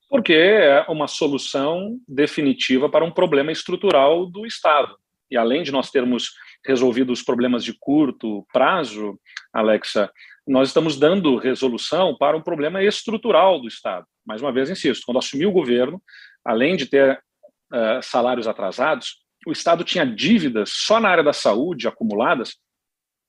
Porque é uma solução definitiva para um problema estrutural do Estado. E além de nós termos resolvido os problemas de curto prazo, Alexa, nós estamos dando resolução para um problema estrutural do Estado. Mais uma vez, insisto, quando assumiu o governo, além de ter salários atrasados, o Estado tinha dívidas só na área da saúde acumuladas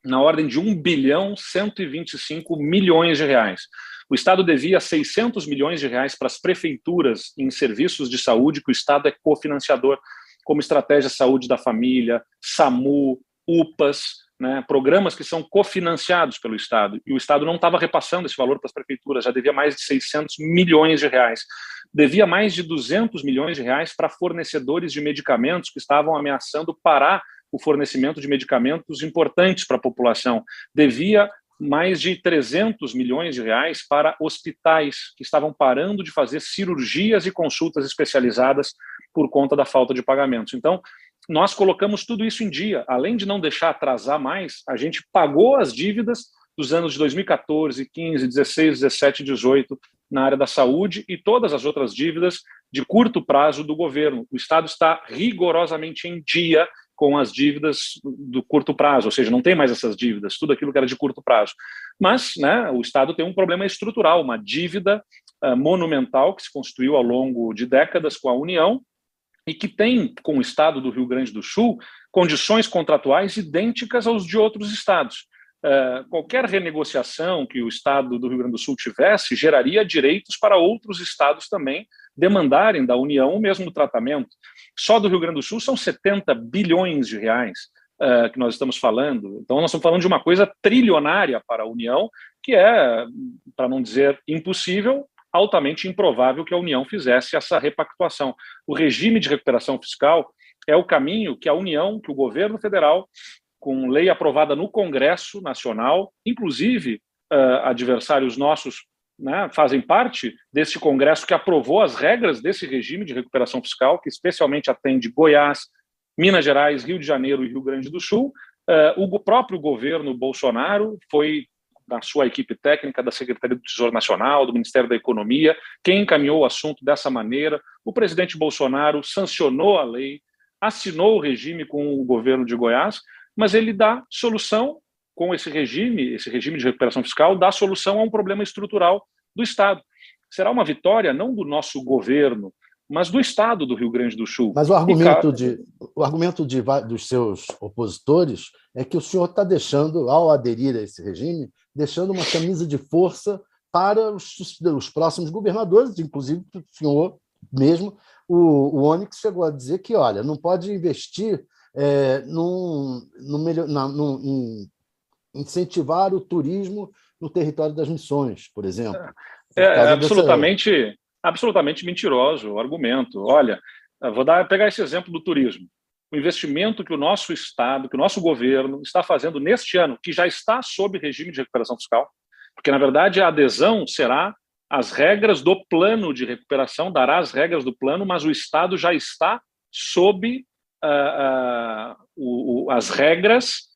na ordem de 1.125 bilhões de reais. O Estado devia 600 milhões de reais para as prefeituras em serviços de saúde que o Estado é cofinanciador, como Estratégia Saúde da Família, SAMU, UPAs, né, programas que são cofinanciados pelo Estado. E o Estado não estava repassando esse valor para as prefeituras, já devia mais de 600 milhões de reais. Devia mais de 200 milhões de reais para fornecedores de medicamentos que estavam ameaçando parar o fornecimento de medicamentos importantes para a população. Devia mais de 300 milhões de reais para hospitais que estavam parando de fazer cirurgias e consultas especializadas por conta da falta de pagamentos. Então, nós colocamos tudo isso em dia. Além de não deixar atrasar mais, a gente pagou as dívidas dos anos de 2014, 15, 16, 17 e 18 na área da saúde e todas as outras dívidas de curto prazo do governo. O Estado está rigorosamente em dia com as dívidas do curto prazo, ou seja, não tem mais essas dívidas, tudo aquilo que era de curto prazo. Mas, né, o Estado tem um problema estrutural, uma dívida monumental que se construiu ao longo de décadas com a União e que tem, com o Estado do Rio Grande do Sul, condições contratuais idênticas aos de outros estados. Qualquer renegociação que o Estado do Rio Grande do Sul tivesse geraria direitos para outros estados também demandarem da União o mesmo tratamento. Só do Rio Grande do Sul são 70 bilhões de reais que nós estamos falando. Então, nós estamos falando de uma coisa trilionária para a União, que é, para não dizer impossível, altamente improvável que a União fizesse essa repactuação. O regime de recuperação fiscal é o caminho que a União, que o governo federal, com lei aprovada no Congresso Nacional, inclusive adversários nossos, né, fazem parte desse Congresso que aprovou as regras desse regime de recuperação fiscal, que especialmente atende Goiás, Minas Gerais, Rio de Janeiro e Rio Grande do Sul. O próprio governo Bolsonaro foi, na sua equipe técnica da Secretaria do Tesouro Nacional, do Ministério da Economia, quem encaminhou o assunto dessa maneira. O presidente Bolsonaro sancionou a lei, assinou o regime com o governo de Goiás, mas ele dá solução com esse regime de recuperação fiscal, dá solução a um problema estrutural do Estado. Será uma vitória não do nosso governo, mas do Estado do Rio Grande do Sul. Mas o argumento dos seus opositores é que o senhor está deixando, ao aderir a esse regime, deixando uma camisa de força para os próximos governadores, inclusive o senhor mesmo, o Onyx chegou a dizer que, olha, não pode investir em incentivar o turismo no território das Missões, por exemplo. Absolutamente mentiroso o argumento. Olha, pegar esse exemplo do turismo. O investimento que o nosso Estado, que o nosso governo está fazendo neste ano, que já está sob regime de recuperação fiscal, porque, na verdade, a adesão será as regras do plano de recuperação, dará as regras do plano, mas o Estado já está sob as regras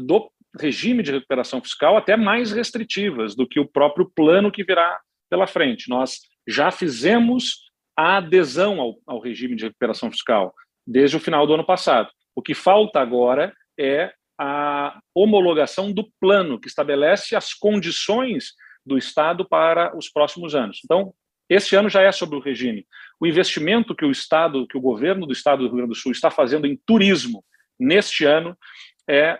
do regime de recuperação fiscal, até mais restritivas do que o próprio plano que virá pela frente. Nós já fizemos a adesão ao regime de recuperação fiscal desde o final do ano passado. O que falta agora é a homologação do plano que estabelece as condições do Estado para os próximos anos. Então, este ano já é sobre o regime. O investimento que o governo do Estado do Rio Grande do Sul está fazendo em turismo neste ano é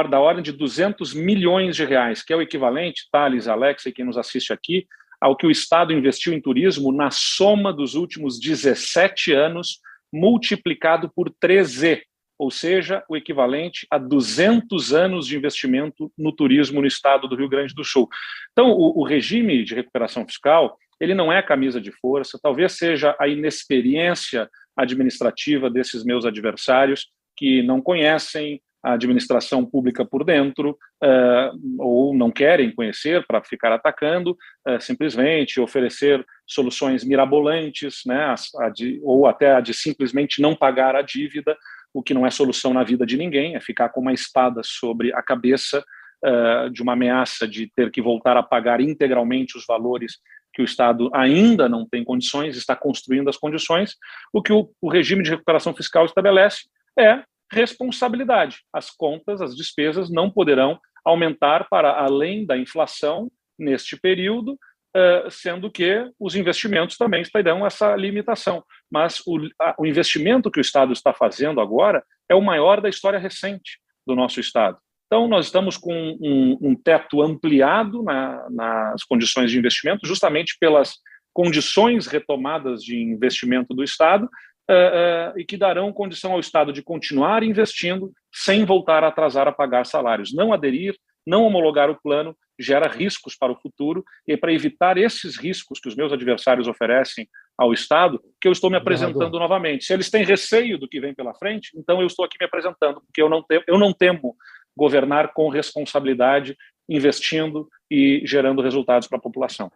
da ordem de 200 milhões de reais, que é o equivalente, Thales, Alex e quem nos assiste aqui, ao que o Estado investiu em turismo na soma dos últimos 17 anos, multiplicado por 13, ou seja, o equivalente a 200 anos de investimento no turismo no Estado do Rio Grande do Sul. Então, o regime de recuperação fiscal, ele não é camisa de força, talvez seja a inexperiência administrativa desses meus adversários que não conhecem a administração pública por dentro, ou não querem conhecer para ficar atacando, simplesmente oferecer soluções mirabolantes, né, ou até a de simplesmente não pagar a dívida, o que não é solução na vida de ninguém, é ficar com uma espada sobre a cabeça de uma ameaça de ter que voltar a pagar integralmente os valores que o Estado ainda não tem condições, está construindo as condições. O que o regime de recuperação fiscal estabelece é responsabilidade. As contas, as despesas não poderão aumentar para além da inflação neste período, sendo que os investimentos também terão essa limitação. Mas o investimento que o Estado está fazendo agora é o maior da história recente do nosso Estado. Então, nós estamos com um teto ampliado nas condições de investimento, justamente pelas condições retomadas de investimento do Estado, e que darão condição ao Estado de continuar investindo sem voltar a atrasar a pagar salários. Não aderir, não homologar o plano, gera riscos para o futuro, e para evitar esses riscos que os meus adversários oferecem ao Estado, que eu estou me apresentando novamente. Se eles têm receio do que vem pela frente, então eu estou aqui me apresentando, porque eu não temo governar com responsabilidade, investindo e gerando resultados para a população.